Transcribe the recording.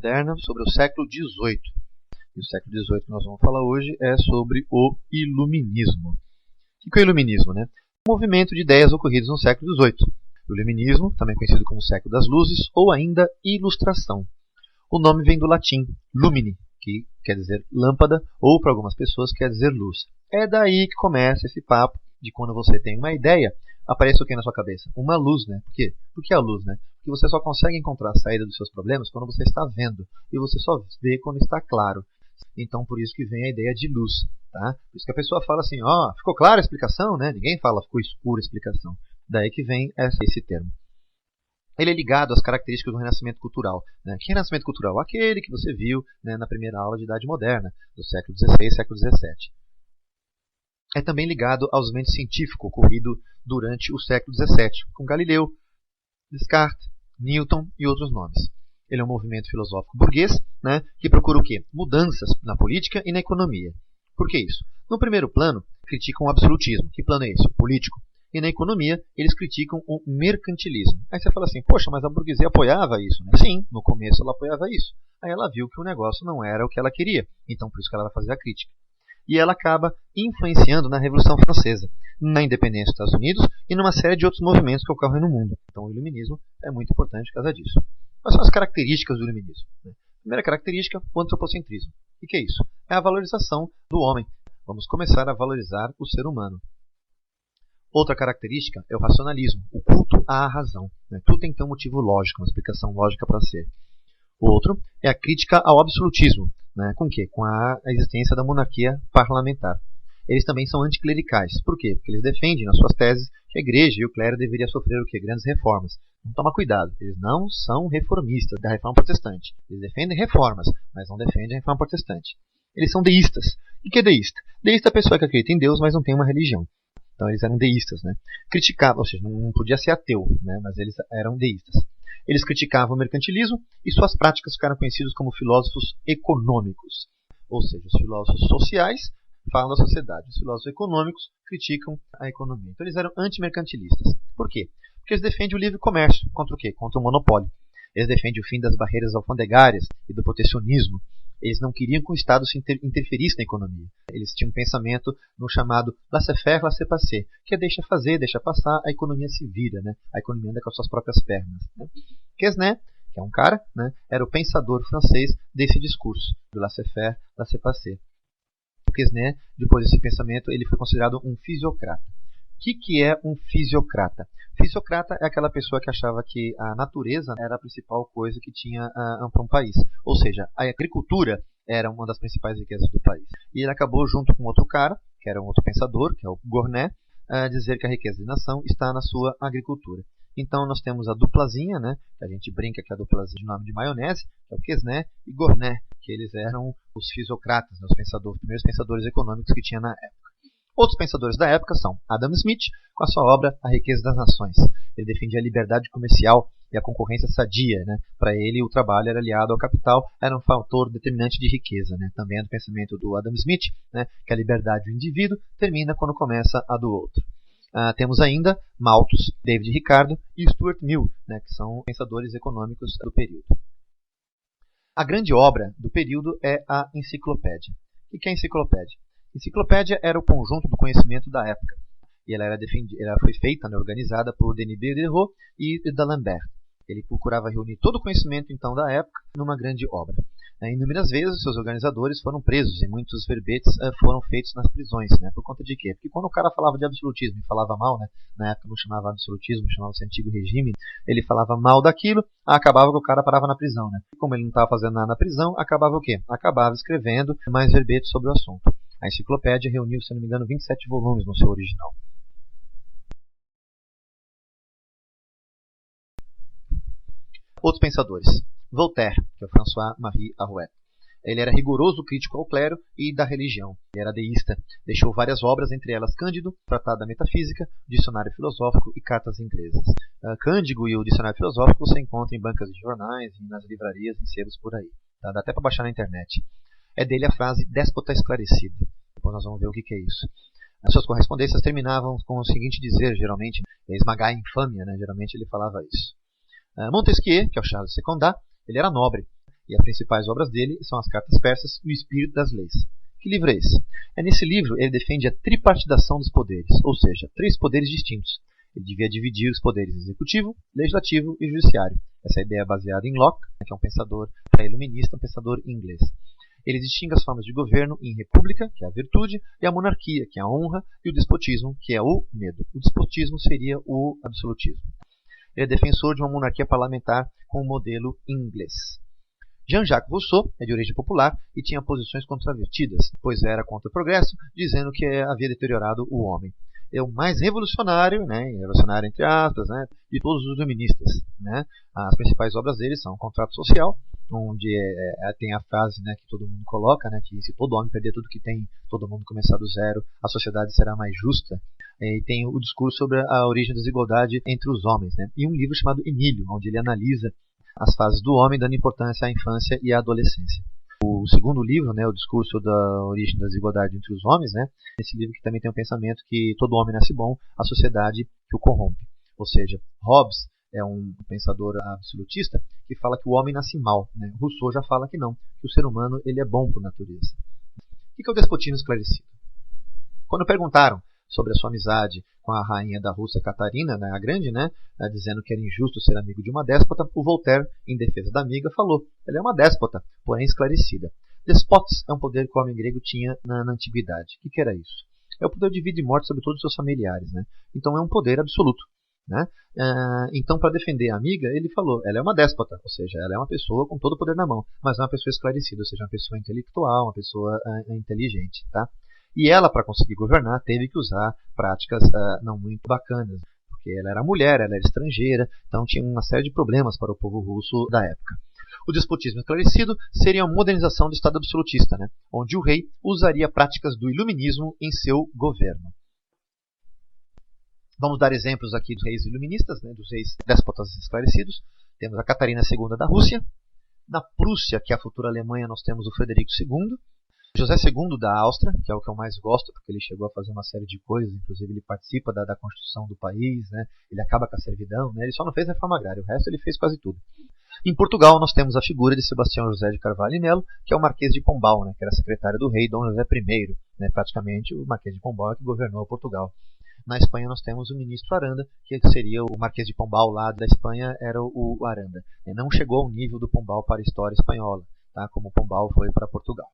Moderna sobre o século XVIII. E o século XVIII que nós vamos falar hoje é sobre o Iluminismo. O que é o Iluminismo, né? Um movimento de ideias ocorridos no século XVIII. O Iluminismo, também conhecido como século das luzes, ou ainda Ilustração. O nome vem do latim lumine, que quer dizer lâmpada, ou para algumas pessoas quer dizer luz. É daí que começa esse papo de quando você tem uma ideia, aparece o que na sua cabeça? Uma luz, né? Por quê? Por que a luz, né? Porque você só consegue encontrar a saída dos seus problemas quando você está vendo, e você só vê quando está claro. Então, por isso que vem a ideia de luz, tá? Por isso que a pessoa fala assim, ó, ficou clara a explicação, né? Ninguém fala, ficou escura a explicação. Daí que vem esse termo. Ele é ligado às características do renascimento cultural. Né? Que renascimento cultural? Aquele que você viu, né, na primeira aula de Idade Moderna, do século XVI e século XVII. É também ligado ao desenvolvimento científico ocorrido durante o século XVII, com Galileu, Descartes, Newton e outros nomes. Ele é um movimento filosófico burguês, né, que procura o quê? Mudanças na política e na economia. Por que isso? No primeiro plano, criticam o absolutismo. Que plano é esse? O político. E na economia, eles criticam o mercantilismo. Aí você fala assim, poxa, mas a burguesia apoiava isso, né? Sim, no começo ela apoiava isso. Aí ela viu que o negócio não era o que ela queria. Então por isso que ela vai fazer a crítica. E ela acaba influenciando na Revolução Francesa, na independência dos Estados Unidos e numa série de outros movimentos que ocorrem no mundo. Então o iluminismo é muito importante por causa disso. Quais são as características do iluminismo? Primeira característica, o antropocentrismo. O que é isso? É a valorização do homem. Vamos começar a valorizar o ser humano. Outra característica é o racionalismo, o culto à razão. Tudo tem que ter um motivo lógico, uma explicação lógica para ser. O outro é a crítica ao absolutismo. Com o quê? Com a existência da monarquia parlamentar. Eles também são anticlericais. Por quê? Porque eles defendem nas suas teses que a igreja e o clero deveriam sofrer o quê? Grandes reformas. Então toma cuidado, eles não são reformistas da reforma protestante. Eles defendem reformas, mas não defendem a reforma protestante. Eles são deístas. O que é deísta? Deísta é a pessoa que acredita em Deus, mas não tem uma religião. Então eles eram deístas, né? Criticavam, ou seja, não podia ser ateu, né? Mas eles eram deístas. Eles criticavam o mercantilismo e suas práticas ficaram conhecidos como filósofos econômicos. Ou seja, os filósofos sociais falam da sociedade, os filósofos econômicos criticam a economia. Então eles eram antimercantilistas. Por quê? Porque eles defendem o livre comércio. Contra o quê? Contra o monopólio. Eles defendem o fim das barreiras alfandegárias e do protecionismo. Eles não queriam que o Estado se interferisse na economia. Eles tinham um pensamento no chamado laissez-faire, laissez-passer, que é deixa fazer, deixa passar, a economia se vira, né? A economia anda com as suas próprias pernas. Né? Quesnay, que é um cara, né, era o pensador francês desse discurso, do laissez-faire, laissez-passer. O Quesnay, depois desse pensamento, ele foi considerado um fisiocrata. O que é um fisiocrata? Fisiocrata é aquela pessoa que achava que a natureza era a principal coisa que tinha para um país. Ou seja, a agricultura era uma das principais riquezas do país. E ele acabou, junto com outro cara, que era um outro pensador, que é o Gournay, a dizer que a riqueza de nação está na sua agricultura. Então nós temos a duplazinha, né, que a gente brinca que é a duplazinha de nome de maionese, que é o Quesnay e Gournay, que eles eram os fisiocratas, né, os primeiros pensadores econômicos que tinha na época. Outros pensadores da época são Adam Smith, com a sua obra A Riqueza das Nações. Ele defendia a liberdade comercial e a concorrência sadia. Né? Para ele, o trabalho era aliado ao capital, era um fator determinante de riqueza. Né? Também é do pensamento do Adam Smith, né? Que a liberdade do indivíduo termina quando começa a do outro. Temos ainda Malthus, David Ricardo e Stuart Mill, né? Que são pensadores econômicos do período. A grande obra do período é a Enciclopédia. O que é a Enciclopédia? Enciclopédia era o conjunto do conhecimento da época. E ela foi feita, né, organizada por Denis Diderot e d'Alembert. Ele procurava reunir todo o conhecimento então da época numa grande obra. Inúmeras vezes, seus organizadores foram presos e muitos verbetes foram feitos nas prisões. Né, por conta de quê? Porque quando o cara falava de absolutismo e falava mal, né, na época não chamava absolutismo, chamava-se antigo regime, ele falava mal daquilo, acabava que o cara parava na prisão. Né? E como ele não estava fazendo nada na prisão, acabava o quê? Acabava escrevendo mais verbetes sobre o assunto. A enciclopédia reuniu, se não me engano, 27 volumes no seu original. Outros pensadores. Voltaire, que é o François-Marie Arouet. Ele era rigoroso crítico ao clero e da religião. Ele era deísta. Deixou várias obras, entre elas Cândido, Tratado da Metafísica, Dicionário Filosófico e Cartas Inglesas. Cândido e o Dicionário Filosófico você encontra em bancas de jornais, nas livrarias, em sebos por aí. Tá? Dá até para baixar na internet. É dele a frase déspota esclarecido. Depois nós vamos ver o que é isso. As suas correspondências terminavam com o seguinte dizer, geralmente, esmagar a infâmia, né? Geralmente ele falava isso. Montesquieu, que é o Charles Secondat, ele era nobre. E as principais obras dele são as Cartas Persas e o Espírito das Leis. Que livro é esse? Nesse livro ele defende a tripartidação dos poderes, ou seja, 3 poderes distintos. Ele devia dividir os poderes executivo, legislativo e judiciário. Essa ideia é baseada em Locke, que é um pensador iluminista, um pensador inglês. Ele distingue as formas de governo em república, que é a virtude, e a monarquia, que é a honra, e o despotismo, que é o medo. O despotismo seria o absolutismo. Ele é defensor de uma monarquia parlamentar com o modelo inglês. Jean-Jacques Rousseau é de origem popular e tinha posições controvertidas, pois era contra o progresso, dizendo que havia deteriorado o homem. É o mais revolucionário, revolucionário entre aspas, de todos os iluministas. As principais obras dele são o Contrato Social, onde tem a frase que todo mundo coloca, que se todo homem perder tudo que tem, todo mundo começar do zero, a sociedade será mais justa. E tem o discurso sobre a origem da desigualdade entre os homens. E um livro chamado Emílio, onde ele analisa as fases do homem, dando importância à infância e à adolescência. O segundo livro, o discurso da origem da desigualdade entre os homens, esse livro que também tem o pensamento que todo homem nasce bom, a sociedade que o corrompe. Ou seja, Hobbes é um pensador absolutista que fala que o homem nasce mal. Rousseau já fala que não, que o ser humano ele é bom por natureza. O que é o despotismo esclarecido? Quando perguntaram sobre a sua amizade com a rainha da Rússia, Catarina, a Grande, dizendo que era injusto ser amigo de uma déspota, o Voltaire, em defesa da amiga, falou: ela é uma déspota, porém esclarecida. Despotes é um poder que o homem grego tinha na antiguidade. O que era isso? É o poder de vida e morte sobre todos os seus familiares. Então é um poder absoluto. Então, para defender a amiga, ele falou: ela é uma déspota, ou seja, ela é uma pessoa com todo o poder na mão, mas não é uma pessoa esclarecida, ou seja, uma pessoa intelectual, uma pessoa inteligente. E ela, para conseguir governar, teve que usar práticas não muito bacanas, porque ela era mulher, ela era estrangeira, então tinha uma série de problemas para o povo russo da época. O despotismo esclarecido seria uma modernização do Estado absolutista, onde o rei usaria práticas do iluminismo em seu governo. Vamos dar exemplos aqui dos reis iluministas, dos reis déspotas esclarecidos. Temos a Catarina II da Rússia. Na Prússia, que é a futura Alemanha, nós temos o Frederico II. José II da Áustria, que é o que eu mais gosto, porque ele chegou a fazer uma série de coisas, inclusive ele participa da constituição do país, ele acaba com a servidão, ele só não fez reforma agrária, o resto ele fez quase tudo. Em Portugal nós temos a figura de Sebastião José de Carvalho e Melo, que é o Marquês de Pombal, que era secretário do rei Dom José I, praticamente o Marquês de Pombal que governou Portugal. Na Espanha nós temos o ministro Aranda, que seria o Marquês de Pombal lá da Espanha, era o Aranda. Não chegou ao nível do Pombal para a história espanhola, como o Pombal foi para Portugal.